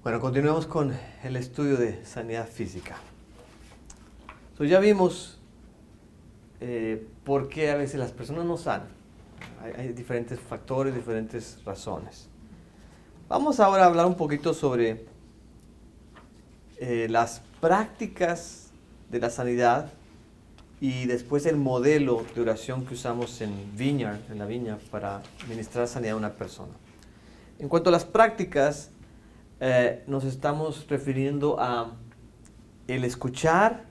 Bueno, continuemos con el estudio de sanidad física. Ya vimos por qué a veces las personas no sanan. Hay diferentes factores, diferentes razones. Vamos ahora a hablar un poquito sobre las prácticas de la sanidad y después el modelo de oración que usamos en la viña, para ministrar sanidad a una persona. En cuanto a las prácticas, nos estamos refiriendo a el escuchar,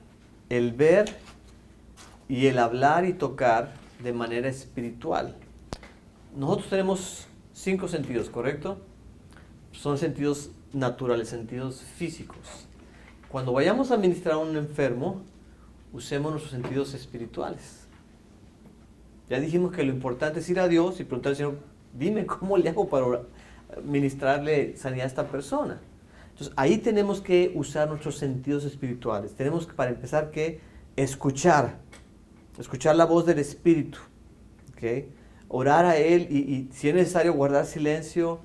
el ver y el hablar y tocar de manera espiritual. Nosotros tenemos 5 sentidos, ¿correcto? Son sentidos naturales, sentidos físicos. Cuando vayamos a ministrar a un enfermo, usemos nuestros sentidos espirituales. Ya dijimos que lo importante es ir a Dios y preguntarle al Señor, dime cómo le hago para ministrarle sanidad a esta persona. Entonces ahí tenemos que usar nuestros sentidos espirituales. Tenemos que, para empezar, que escuchar la voz del Espíritu, ¿okay? Orar a Él y si es necesario guardar silencio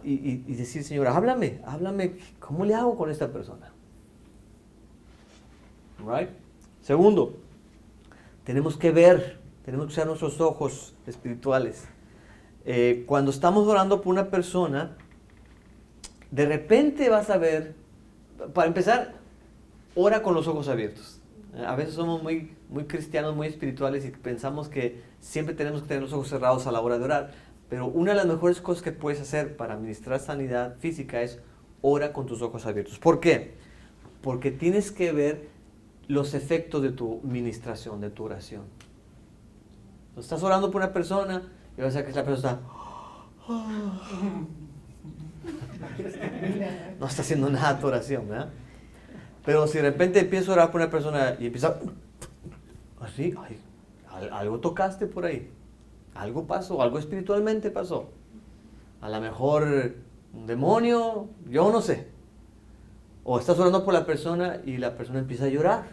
y decir, Señor, háblame, ¿cómo le hago con esta persona? Right? Segundo, tenemos que ver, tenemos que usar nuestros ojos espirituales. Cuando estamos orando por una persona, de repente vas a ver, para empezar, ora con los ojos abiertos. A veces somos muy cristianos, muy espirituales y pensamos que siempre tenemos que tener los ojos cerrados a la hora de orar. Pero una de las mejores cosas que puedes hacer para administrar sanidad física es ora con tus ojos abiertos. ¿Por qué? Porque tienes que ver los efectos de tu ministración, de tu oración. Estás orando por una persona y vas a ver que la persona no está haciendo nada tu oración, ¿verdad? Pero si de repente empiezo a orar por una persona y empieza así, algo tocaste por ahí, algo pasó, algo espiritualmente pasó. A lo mejor un demonio, yo no sé. O estás orando por la persona y la persona empieza a llorar.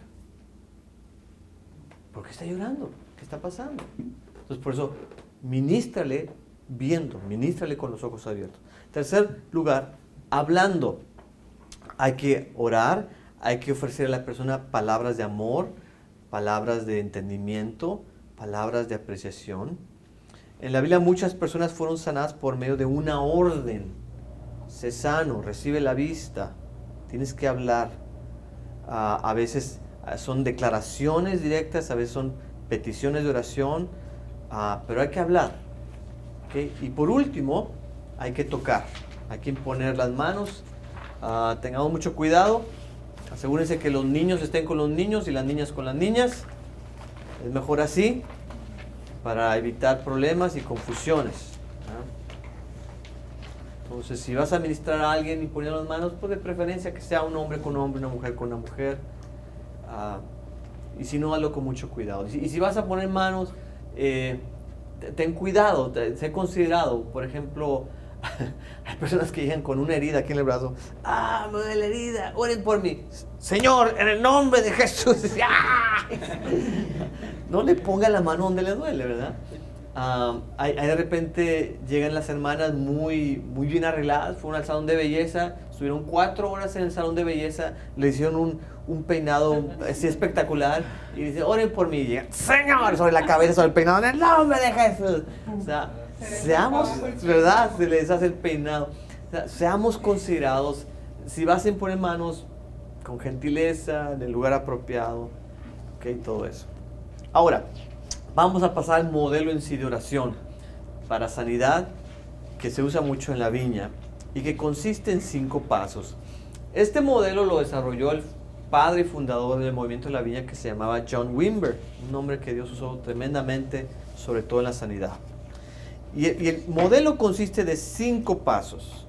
¿Por qué está llorando? ¿Qué está pasando? Entonces por eso, ministrale viendo, ministrale con los ojos abiertos. Tercer lugar, hablando. Hay que orar, hay que ofrecer a la persona palabras de amor, palabras de entendimiento, palabras de apreciación. En la Biblia muchas personas fueron sanadas por medio de una orden. Sé sano, recibe la vista. Tienes que hablar. A veces son declaraciones directas, a veces son peticiones de oración, pero hay que hablar. ¿Okay? Y por último, hay que tocar. Hay que imponer las manos. Tengamos mucho cuidado. Asegúrense que los niños estén con los niños y las niñas con las niñas. Es mejor así para evitar problemas y confusiones. Entonces, si vas a ministrar a alguien y poner las manos, pues de preferencia que sea un hombre con hombre, una mujer con una mujer. Y si no, hazlo con mucho cuidado. Y si vas a poner manos, ten cuidado, sé considerado. Por ejemplo, hay personas que llegan con una herida aquí en el brazo. Me duele la herida, oren por mí. Señor, en el nombre de Jesús. No le ponga la mano donde le duele, ¿verdad? Hay de repente llegan las hermanas muy bien arregladas, fueron al salón de belleza, estuvieron 4 horas en el salón de belleza, le hicieron un peinado así espectacular y dice, oren por mí, y llegan, Señor, sobre la cabeza, sobre el peinado, en el nombre de Jesús. O sea, seamos, ¿verdad? Se les hace el peinado. O sea, seamos considerados. Si vas a imponer manos, con gentileza, en el lugar apropiado, ok, todo eso. Ahora, vamos a pasar al modelo en sí de oración para sanidad que se usa mucho en la viña y que consiste en 5 pasos. Este modelo lo desarrolló el padre y fundador del movimiento de la viña que se llamaba John Wimber, un hombre que Dios usó tremendamente, sobre todo en la sanidad. Y el modelo consiste de 5 pasos.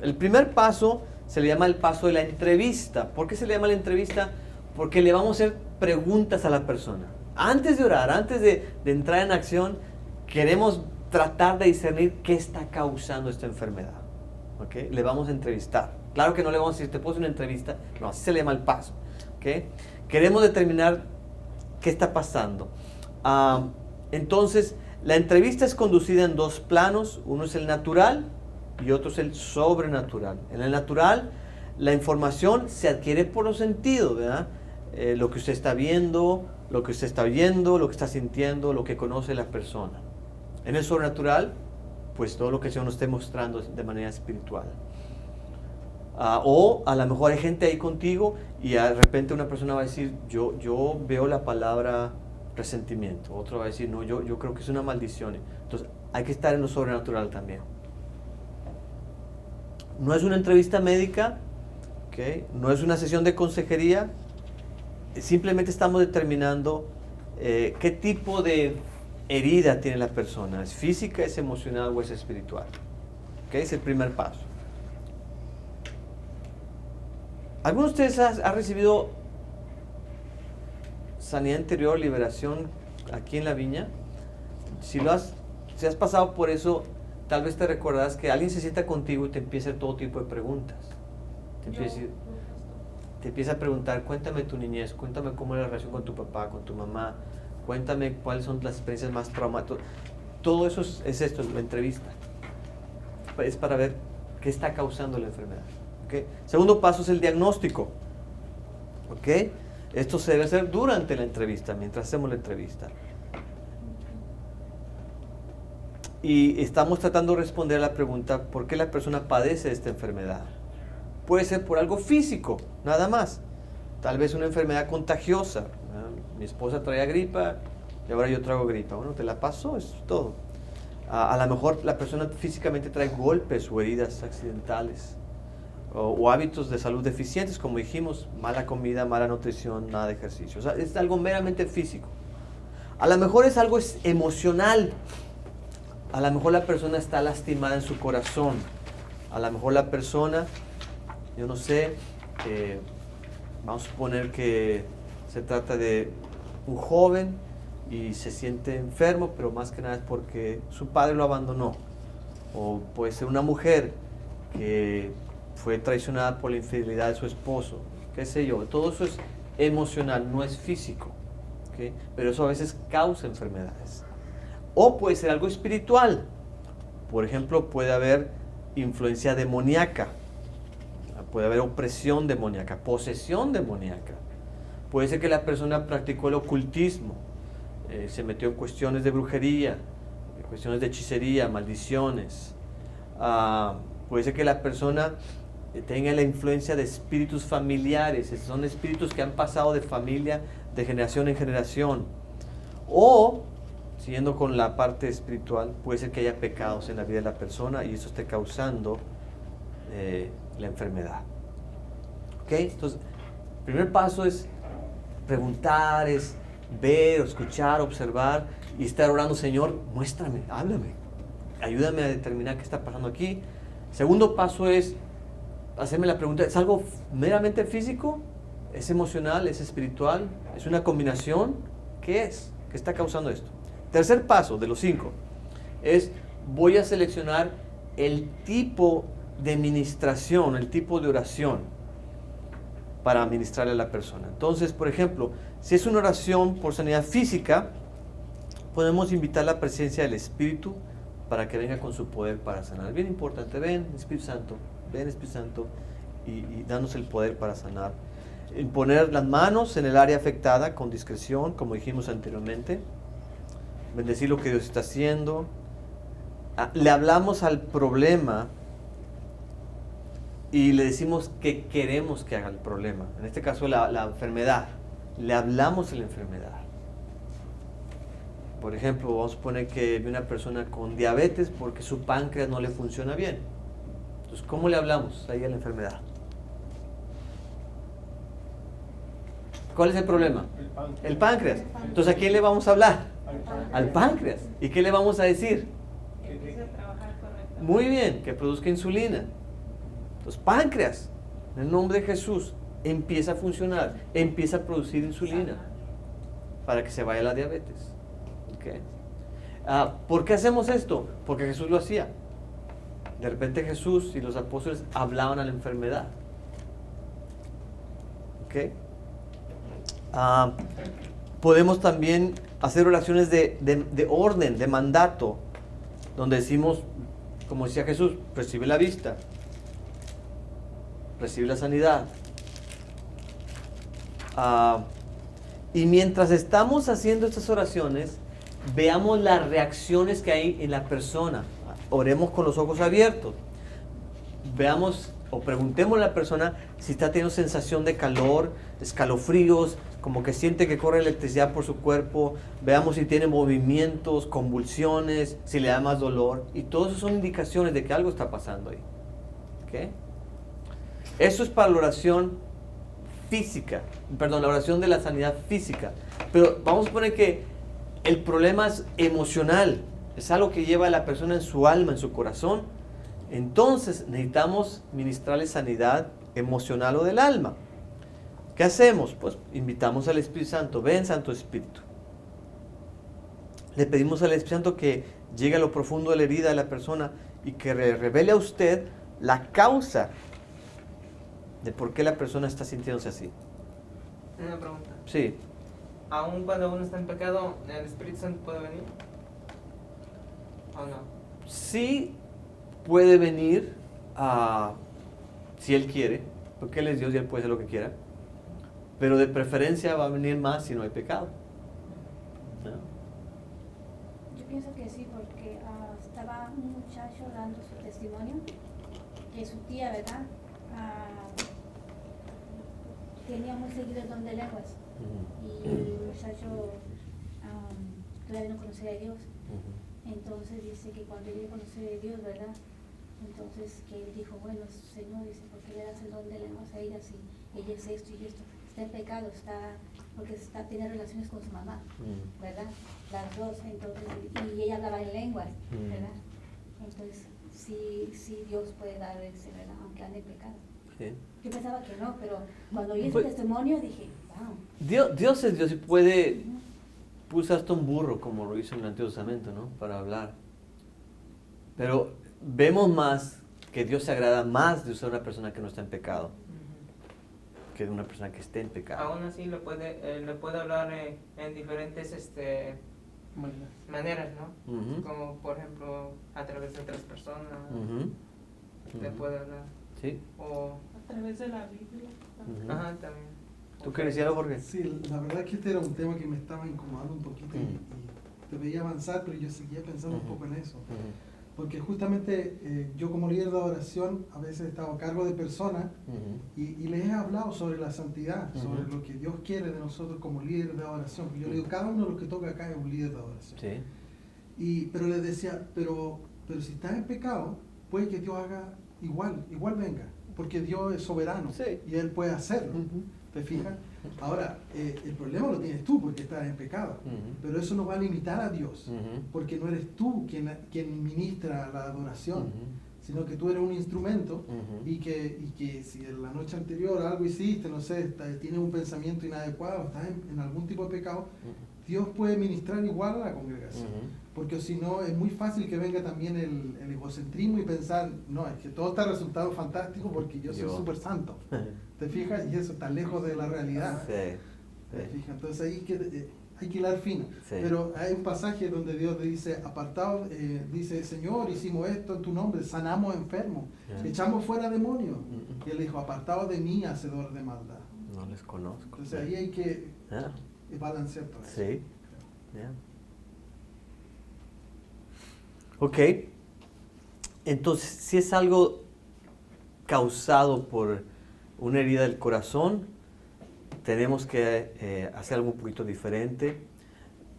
El primer paso se le llama el paso de la entrevista. ¿Por qué se le llama la entrevista? Porque le vamos a hacer preguntas a la persona. Antes de orar, antes de entrar en acción, queremos tratar de discernir qué está causando esta enfermedad. ¿Okay? Le vamos a entrevistar. Claro que no le vamos a decir, ¿te puedo hacer una entrevista? No, así se le llama el paso. ¿Okay? Queremos determinar qué está pasando. Entonces, la entrevista es conducida en 2 planos. Uno es el natural y otro es el sobrenatural. En el natural, la información se adquiere por los sentidos, ¿verdad? Lo que usted está viendo, lo que usted está oyendo, lo que está sintiendo, lo que conoce la persona. En el sobrenatural, pues todo lo que el Señor nos esté mostrando de manera espiritual. O a lo mejor hay gente ahí contigo y de repente una persona va a decir, yo veo la palabra resentimiento. Otro va a decir, no, yo creo que es una maldición. Entonces hay que estar en lo sobrenatural también. No es una entrevista médica, ¿okay? No es una sesión de consejería. Simplemente estamos determinando qué tipo de herida tiene la persona. ¿Es física, es emocional o es espiritual? ¿Okay? Es el primer paso. ¿Alguno de ustedes ha recibido sanidad interior, liberación aquí en la viña? Si has pasado por eso, tal vez te recordarás que alguien se sienta contigo y te empieza a hacer todo tipo de preguntas. Te empieza a preguntar, cuéntame tu niñez, cuéntame cómo era la relación con tu papá, con tu mamá, cuéntame cuáles son las experiencias más traumáticas. Todo eso es esto, la entrevista. Es para ver qué está causando la enfermedad. ¿Okay? Segundo paso es el diagnóstico. ¿Okay? Esto se debe hacer durante la entrevista, mientras hacemos la entrevista. Y estamos tratando de responder a la pregunta, ¿por qué la persona padece de esta enfermedad? Puede ser por algo físico, nada más. Tal vez una enfermedad contagiosa. Mi esposa traía gripa y ahora yo traigo gripa. Bueno, te la paso, es todo. A lo mejor la persona físicamente trae golpes o heridas accidentales. O hábitos de salud deficientes, como dijimos, mala comida, mala nutrición, nada de ejercicio. O sea, es algo meramente físico. A lo mejor es algo emocional. A lo mejor la persona está lastimada en su corazón. A lo mejor la persona, yo no sé, vamos a suponer que se trata de un joven y se siente enfermo, pero más que nada es porque su padre lo abandonó. O puede ser una mujer que fue traicionada por la infidelidad de su esposo, qué sé yo. Todo eso es emocional, no es físico, ¿okay? Pero eso a veces causa enfermedades. O puede ser algo espiritual. Por ejemplo, puede haber influencia demoníaca, puede haber opresión demoníaca, posesión demoníaca. Puede ser que la persona practicó el ocultismo, se metió en cuestiones de brujería, cuestiones de hechicería, maldiciones. Puede ser que la persona tenga la influencia de espíritus familiares, son espíritus que han pasado de familia, de generación en generación. O, siguiendo con la parte espiritual, puede ser que haya pecados en la vida de la persona y eso esté causando la enfermedad. ¿Ok? Entonces, el primer paso es preguntar, es ver, escuchar, observar y estar orando, Señor, muéstrame, háblame, ayúdame a determinar qué está pasando aquí. Segundo paso es hacerme la pregunta, ¿es algo meramente físico? ¿Es emocional? ¿Es espiritual? ¿Es una combinación? ¿Qué es? ¿Qué está causando esto? Tercer paso de los 5 es, voy a seleccionar el tipo de ministración, el tipo de oración para ministrarle a la persona. Entonces, por ejemplo, si es una oración por sanidad física, podemos invitar la presencia del Espíritu para que venga con su poder para sanar. Bien importante, ven Espíritu Santo, y danos el poder para sanar. Poner las manos en el área afectada con discreción, como dijimos anteriormente. Bendecir lo que Dios está haciendo. Le hablamos al problema y le decimos que queremos que haga el problema. En este caso la enfermedad. Le hablamos de la enfermedad. Por ejemplo, vamos a suponer que hay una persona con diabetes porque su páncreas no le funciona bien. Entonces, ¿cómo le hablamos ahí a la enfermedad? ¿Cuál es el problema? El páncreas. Entonces, ¿a quién le vamos a hablar? Al páncreas. ¿Y qué le vamos a decir? Que empiece a trabajar correctamente. Muy bien, que produzca insulina. Entonces, páncreas, en el nombre de Jesús, empieza a funcionar, empieza a producir insulina para que se vaya la diabetes. ¿Okay? ¿Por qué hacemos esto? Porque Jesús lo hacía. De repente Jesús y los apóstoles hablaban a la enfermedad. ¿Okay? Podemos también hacer oraciones de orden, de mandato, donde decimos, como decía Jesús, recibe la vista, recibe la sanidad. Y mientras estamos haciendo estas oraciones, veamos las reacciones que hay en la persona. Oremos con los ojos abiertos. Veamos o preguntemos a la persona si está teniendo sensación de calor, escalofríos, como que siente que corre electricidad por su cuerpo. Veamos si tiene movimientos, convulsiones, si le da más dolor. Y todo eso son indicaciones de que algo está pasando ahí. ¿Okay? Eso es para la oración física, perdón, la oración de la sanidad física. Pero vamos a poner que el problema es emocional, es algo que lleva a la persona en su alma, en su corazón. Entonces necesitamos ministrarle sanidad emocional o del alma. ¿Qué hacemos? Pues invitamos al Espíritu Santo. Ven, Santo Espíritu. Le pedimos al Espíritu Santo que llegue a lo profundo de la herida de la persona y que revele a usted la causa de por qué la persona está sintiéndose así. Una pregunta. Sí. ¿Aún cuando uno está en pecado, el Espíritu Santo puede venir? ¿O no? Sí puede venir si Él quiere, porque Él es Dios y Él puede hacer lo que quiera. Pero de preferencia va a venir más si no hay pecado. ¿No? Yo pienso que sí, porque estaba un muchacho dando su testimonio, que su tía, ¿verdad? Tenía muy seguido el don de lenguas. Y el muchacho todavía no conocía a Dios. Entonces dice que cuando ella conoció a Dios, ¿verdad? Entonces que él dijo, bueno, Señor, dice, ¿por qué le das el don de lenguas a ella si ella es esto y esto? Está en pecado, porque tiene relaciones con su mamá, ¿verdad? Las dos, entonces, y ella hablaba en lenguas, ¿verdad? Entonces, sí Dios puede dar ese, ¿verdad? Aunque ande en pecado. Sí. Yo pensaba que no, pero cuando oí ese Pues, testimonio dije, wow. Dios es Dios y puede usar hasta un burro, como lo hizo en el Antiguo Testamento, ¿no? Para hablar. Pero vemos más que Dios se agrada más de usar una persona que no está en pecado que de una persona que esté en pecado. Aún así le puede hablar en diferentes maneras, ¿no? Como por ejemplo a través de otras personas. Le puede hablar. Sí. O A través de la Biblia. ajá, también. ¿Tú quieres decir algo, Jorge? Sí, la verdad es que este era un tema que me estaba incomodando un poquito y te veía avanzar, pero yo seguía pensando un poco en eso. Porque justamente yo como líder de adoración a veces he estado a cargo de personas y les he hablado sobre la santidad, sobre lo que Dios quiere de nosotros como líder de adoración. Yo le digo, cada uno de los que toca acá es un líder de adoración. Sí. Pero les decía, pero si estás en pecado, puede que Dios haga igual venga, porque Dios es soberano y Él puede hacerlo. ¿Te fijas? Ahora, el problema lo tienes tú porque estás en pecado, pero eso no va a limitar a Dios, porque no eres tú quien ministra la adoración, sino que tú eres un instrumento y que si en la noche anterior algo hiciste, no sé, tienes un pensamiento inadecuado, estás en algún tipo de pecado, Dios puede ministrar igual a la congregación, porque si no es muy fácil que venga también el egocentrismo y pensar, no, es que todo está resultando fantástico porque yo soy súper santo. ¿Te fijas? Y eso está lejos de la realidad. Sí. ¿Te fijas? Entonces ahí hay que hilar fino. Sí. Pero hay un pasaje donde Dios le dice, apartado, dice, Señor, hicimos esto en tu nombre, sanamos enfermos, echamos fuera demonios. Y él dijo, apartado de mí, hacedor de maldad. No les conozco. Entonces ahí hay que balancear todo eso. Sí. Ok. Entonces, si es algo causado por una herida del corazón, tenemos que hacer algo un poquito diferente.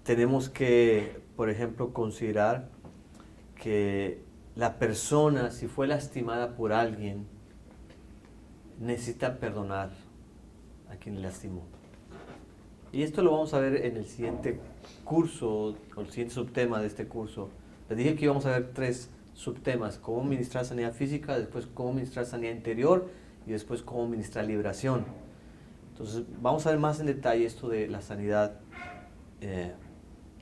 Tenemos que, por ejemplo, considerar que la persona, si fue lastimada por alguien, necesita perdonar a quien le lastimó. Y esto lo vamos a ver en el siguiente curso, o el siguiente subtema de este curso. Les dije que íbamos a ver 3 subtemas: cómo ministrar sanidad física, después cómo ministrar sanidad interior y después cómo ministrar liberación. Entonces vamos a ver más en detalle esto de la sanidad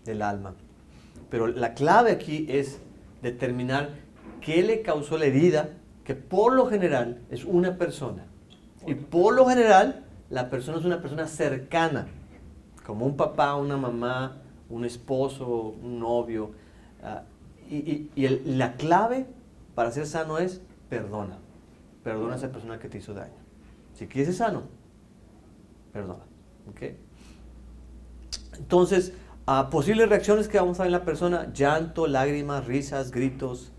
del alma. Pero la clave aquí es determinar qué le causó la herida, que por lo general es una persona. Y por lo general la persona es una persona cercana, como un papá, una mamá, un esposo, un novio. La clave para ser sano es perdona. Perdona a esa persona que te hizo daño. Si quieres ser sano, perdona. ¿Okay? Entonces, posibles reacciones que vamos a ver en la persona: llanto, lágrimas, risas, gritos.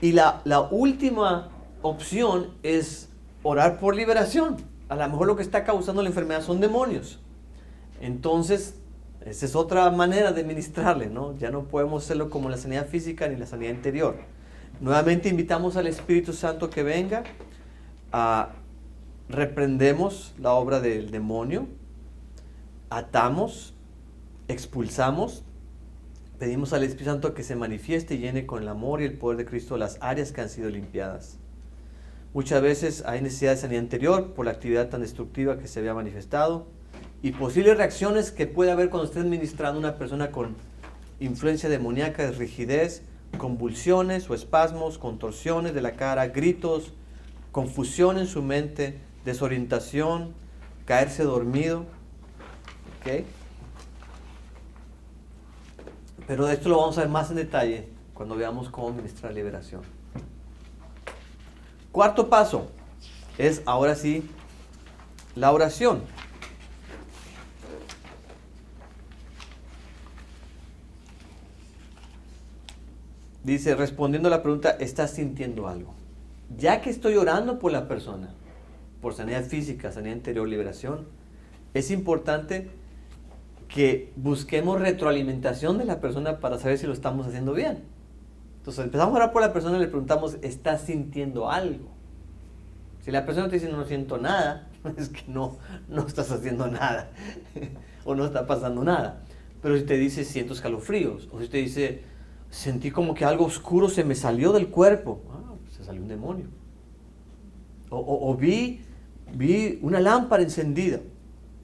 Y la última opción es orar por liberación. A lo mejor lo que está causando la enfermedad son demonios. Entonces, esa es otra manera de ministrarle, ¿no? Ya no podemos hacerlo como la sanidad física ni la sanidad interior. Nuevamente invitamos al Espíritu Santo que venga. Reprendemos la obra del demonio. Atamos, expulsamos. Pedimos al Espíritu Santo que se manifieste y llene con el amor y el poder de Cristo las áreas que han sido limpiadas. Muchas veces hay necesidad de sanidad interior por la actividad tan destructiva que se había manifestado, y posibles reacciones que puede haber cuando estés ministrando a una persona con influencia demoníaca de rigidez, convulsiones o espasmos, contorsiones de la cara, gritos, confusión en su mente, desorientación, caerse dormido. ¿Okay? Pero de esto lo vamos a ver más en detalle cuando veamos cómo ministrar liberación. Cuarto paso es, ahora sí, la oración. Dice, respondiendo a la pregunta, ¿estás sintiendo algo? Ya que estoy orando por la persona, por sanidad física, sanidad interior, liberación, es importante que busquemos retroalimentación de la persona para saber si lo estamos haciendo bien. Entonces empezamos a orar por la persona y le preguntamos, ¿estás sintiendo algo? Si la persona te dice, no siento nada, es que no estás haciendo nada o no está pasando nada. Pero si te dice, siento escalofríos, o si te dice, sentí como que algo oscuro se me salió del cuerpo, se salió un demonio. O vi una lámpara encendida.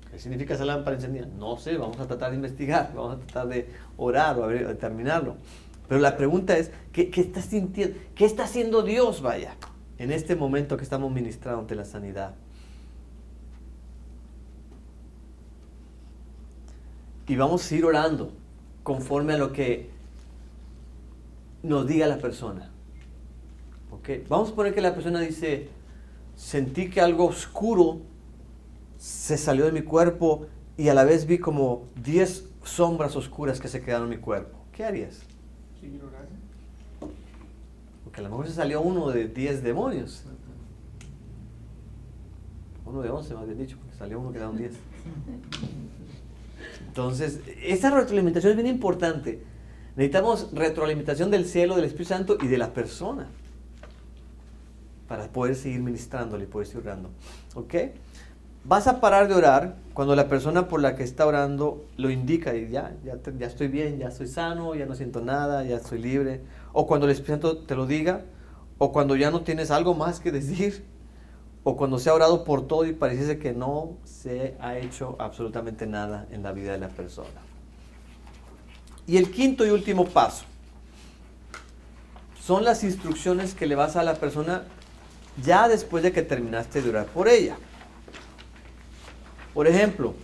¿Qué significa esa lámpara encendida? No sé, vamos a tratar de investigar, vamos a tratar de orar o a determinarlo. Pero la pregunta es, ¿qué estás sintiendo? ¿Qué está haciendo Dios, vaya, en este momento que estamos ministrando ante la sanidad? Y vamos a ir orando conforme a lo que nos diga la persona. ¿Okay? Vamos a poner que la persona dice, sentí que algo oscuro se salió de mi cuerpo y a la vez vi como 10 sombras oscuras que se quedaron en mi cuerpo. ¿Qué harías? Seguir orando. Porque a lo mejor se salió uno de 10 demonios. Uno de 11, más bien dicho, porque salió uno, quedaron 10. Entonces, esa retroalimentación es bien importante. Necesitamos retroalimentación del cielo, del Espíritu Santo y de la persona para poder seguir ministrándole y poder seguir orando. ¿Ok? Vas a parar de orar cuando la persona por la que está orando lo indica y ya estoy bien, ya estoy sano, ya no siento nada, ya estoy libre. O cuando el Espíritu Santo te lo diga, o cuando ya no tienes algo más que decir, o cuando se ha orado por todo y pareciese que no se ha hecho absolutamente nada en la vida de la persona. Y el quinto y último paso son las instrucciones que le vas a la persona ya después de que terminaste de orar por ella. Por ejemplo,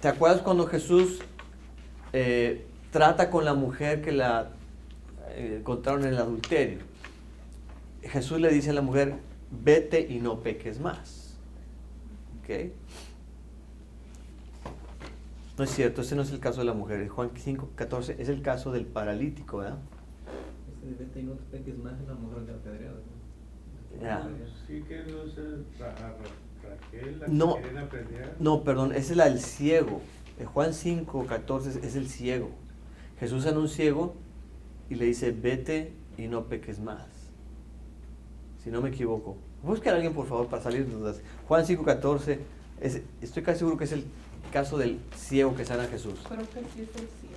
¿te acuerdas cuando Jesús trata con la mujer que la encontraron en el adulterio? Jesús le dice a la mujer, vete y no peques más. ¿Ok? No es cierto, ese no es el caso de la mujer. En Juan 5:14 es el caso del paralítico, ¿verdad? Ese de vete y no te peques más es la mujer de apedreado. Ya. Sí, que no es Raquel la No, que quieren apedrear. no, perdón, esa es la del ciego. En Juan 5:14 es el ciego. Jesús anda un ciego y le dice, vete y no peques más. Si no me equivoco. Busca a alguien, por favor, para salir de dudas. Juan 5:14, estoy casi seguro que es el caso del ciego que sana a Jesús. Creo que sí es el cielo.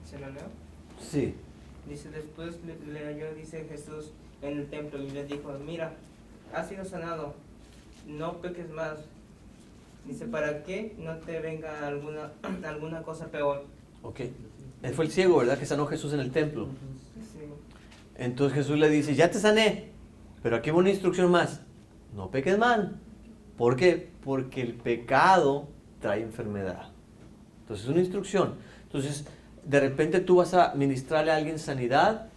¿Se lo leo? Sí. Dice, después le halló, dice Jesús, en el templo y le dijo, mira, has sido sanado, no peques más. Dice, ¿para qué no te venga alguna cosa peor? Ok. Él fue el ciego, ¿verdad? Que sanó Jesús en el templo. Sí. Entonces Jesús le dice, ya te sané, pero aquí va una instrucción más. No peques más. ¿Por qué? Porque el pecado trae enfermedad. Entonces es una instrucción. Entonces, de repente tú vas a ministrarle a alguien sanidad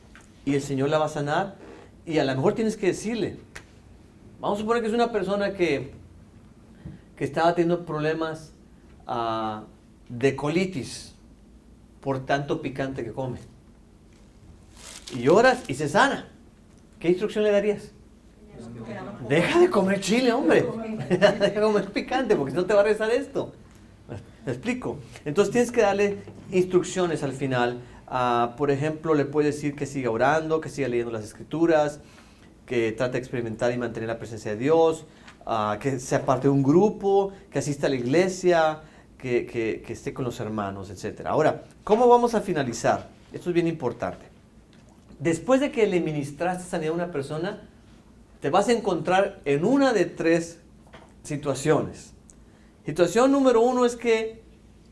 y el Señor la va a sanar y a lo mejor tienes que decirle. Vamos a suponer que es una persona que estaba teniendo problemas de colitis por tanto picante que come. Y oras y se sana. ¿Qué instrucción le darías? Deja de comer chile, hombre. Deja de comer picante porque si no te va a rezar esto. ¿Me explico? Entonces tienes que darle instrucciones al final. Por ejemplo, le puedes decir que siga orando, que siga leyendo las escrituras, que trate de experimentar y mantener la presencia de Dios, que sea parte de un grupo, que asista a la iglesia, que esté con los hermanos, etc. Ahora, ¿cómo vamos a finalizar? Esto es bien importante. Después de que le ministraste sanidad a una persona, te vas a encontrar en una de 3 situaciones. Situación número 1 es que,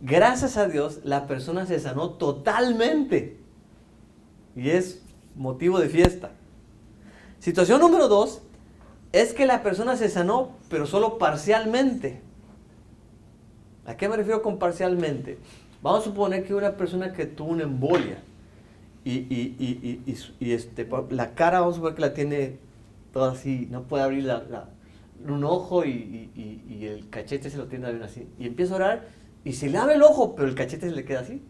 gracias a Dios, la persona se sanó totalmente. Y es motivo de fiesta. Situación número 2 es que la persona se sanó, pero solo parcialmente. ¿A qué me refiero con parcialmente? Vamos a suponer que una persona que tuvo una embolia y la cara, vamos a suponer que la tiene toda así, no puede abrir un ojo y el cachete se lo tiene bien así. Y empieza a orar y se le abre el ojo, pero el cachete se le queda así.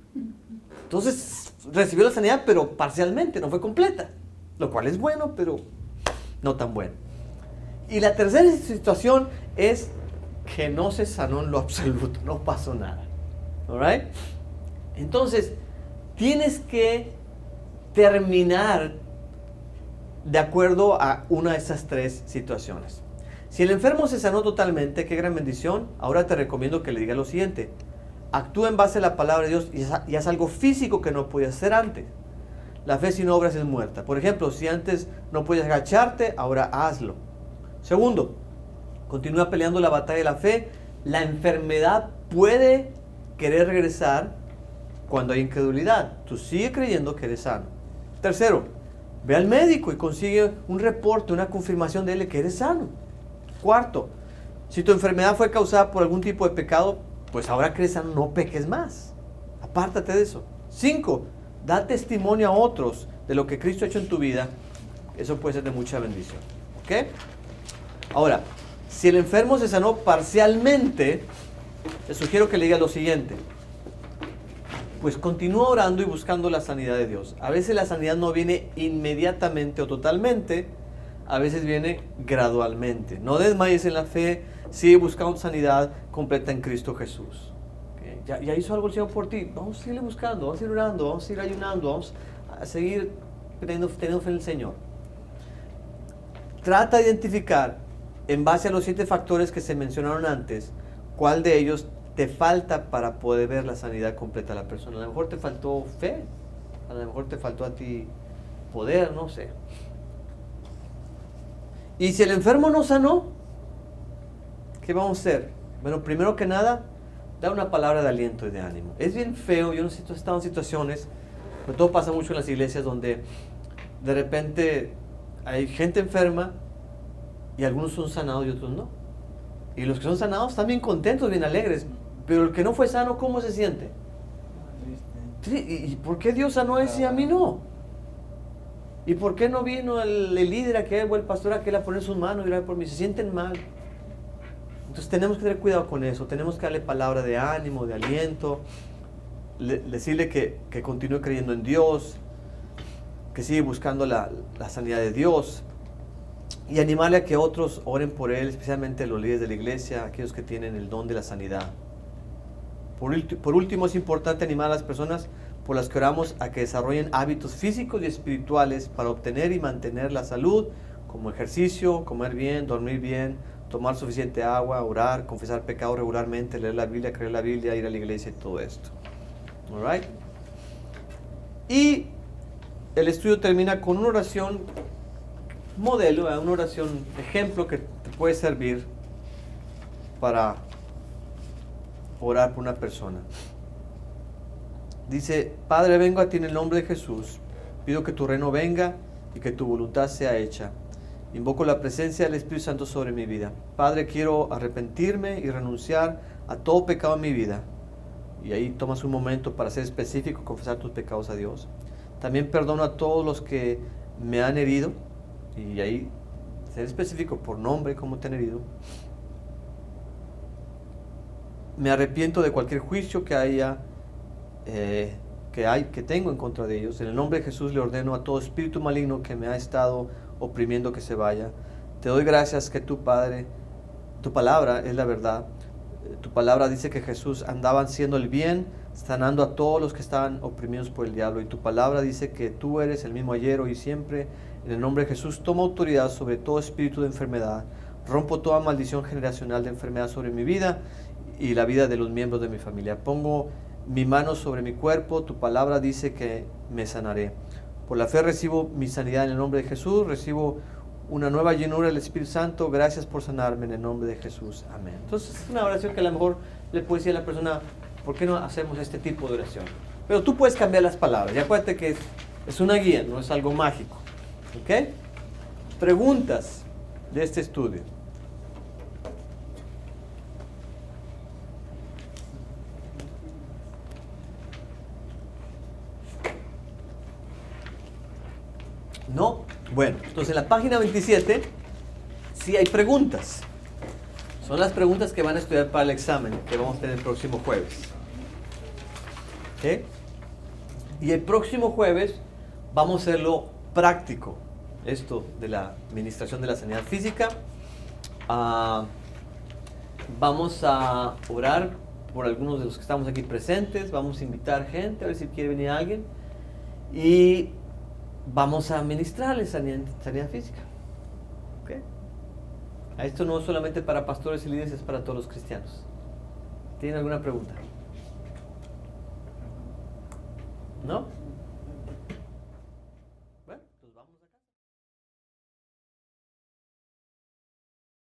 Entonces recibió la sanidad, pero parcialmente, no fue completa. Lo cual es bueno, pero no tan bueno. Y la tercera situación es que no se sanó en lo absoluto, no pasó nada. ¿Alright? Entonces, tienes que terminar de acuerdo a una de esas 3 situaciones. Si el enfermo se sanó totalmente, qué gran bendición. Ahora te recomiendo que le digas lo siguiente: actúa en base a la palabra de Dios y haz algo físico que no podías hacer antes. La fe sin obras es muerta. Por ejemplo, si antes no podías agacharte, ahora hazlo. Segundo, continúa peleando la batalla de la fe. La enfermedad puede querer regresar cuando hay incredulidad. Tú sigue creyendo que eres sano. Tercero, ve al médico y consigue un reporte, una confirmación de él que eres sano. Cuarto, si tu enfermedad fue causada por algún tipo de pecado, pues ahora que eres sano, no peques más. Apártate de eso. 5, da testimonio a otros de lo que Cristo ha hecho en tu vida. Eso puede ser de mucha bendición. ¿Ok? Ahora, si el enfermo se sanó parcialmente, te sugiero que le digas lo siguiente: pues continúa orando y buscando la sanidad de Dios. A veces la sanidad no viene inmediatamente o totalmente, a veces viene gradualmente. No desmayes en la fe, sigue buscando sanidad completa en Cristo Jesús. ¿Okay? Ya hizo algo el Señor por ti. Vamos a seguirle buscando, vamos a ir orando, vamos a seguir ayunando, vamos a seguir teniendo fe en el Señor. Trata de identificar, en base a los 7 factores que se mencionaron antes, cuál de ellos te falta para poder ver la sanidad completa de la persona. A lo mejor te faltó fe, a lo mejor te faltó a ti poder, no sé. Y si el enfermo no sanó, ¿qué vamos a hacer? Bueno, primero que nada, da una palabra de aliento y de ánimo. Es bien feo, yo no sé si tú has estado en situaciones, pero todo pasa mucho en las iglesias donde de repente hay gente enferma y algunos son sanados y otros no. Y los que son sanados están bien contentos, bien alegres. Pero el que no fue sano, ¿cómo se siente? ¿Y por qué Dios sanó a ese y a mí no? ¿Y por qué no vino el líder aquel o el pastor aquel a poner sus manos y orar por mí? Se sienten mal. Entonces tenemos que tener cuidado con eso. Tenemos que darle palabra de ánimo, de aliento. Decirle que continúe creyendo en Dios, que sigue buscando la sanidad de Dios. Y animarle a que otros oren por él, especialmente los líderes de la iglesia, aquellos que tienen el don de la sanidad. Por último, es importante animar a las personas por las que oramos a que desarrollen hábitos físicos y espirituales para obtener y mantener la salud, como ejercicio, comer bien, dormir bien, tomar suficiente agua, orar, confesar pecados regularmente, leer la Biblia, creer la Biblia, ir a la iglesia y todo esto. All right? Y el estudio termina con una oración modelo, una oración ejemplo que te puede servir para orar por una persona. Dice: Padre, vengo a ti en el nombre de Jesús, pido que tu reino venga y que tu voluntad sea hecha. Invoco la presencia del Espíritu Santo sobre mi vida. Padre, quiero arrepentirme y renunciar a todo pecado en mi vida. Y ahí tomas un momento para ser específico, confesar tus pecados a Dios. También perdono a todos los que me han herido. Y ahí ser específico por nombre, cómo te han herido. Me arrepiento de cualquier juicio que tengo en contra de ellos. En el nombre de Jesús le ordeno a todo espíritu maligno que me ha estado oprimiendo que se vaya. Te doy gracias que tu Padre, tu palabra es la verdad. Tu palabra dice que Jesús andaba haciendo el bien, sanando a todos los que estaban oprimidos por el diablo. Y tu palabra dice que tú eres el mismo ayer, hoy y siempre. En el nombre de Jesús tomo autoridad sobre todo espíritu de enfermedad. Rompo toda maldición generacional de enfermedad sobre mi vida y la vida de los miembros de mi familia. Pongo mi mano sobre mi cuerpo. Tu palabra dice que me sanaré. Por la fe recibo mi sanidad en el nombre de Jesús. Recibo una nueva llenura del Espíritu Santo. Gracias por sanarme en el nombre de Jesús. Amén. Entonces es una oración que a lo mejor le puede decir a la persona, ¿por qué no hacemos este tipo de oración? Pero tú puedes cambiar las palabras. Y acuérdate que es una guía, no es algo mágico. ¿Ok? Preguntas de este estudio. ¿No? Bueno, entonces en la página 27 sí hay preguntas. Son las preguntas que van a estudiar para el examen que vamos a tener el próximo jueves. ¿Ok? Y el próximo jueves vamos a hacerlo práctico. Esto de la administración de la sanidad física. Vamos a orar por algunos de los que estamos aquí presentes. Vamos a invitar gente, a ver si quiere venir alguien. Y vamos a administrarles sanidad física. ¿Okay? Esto no es solamente para pastores y líderes, es para todos los cristianos. ¿Tienen alguna pregunta? ¿No?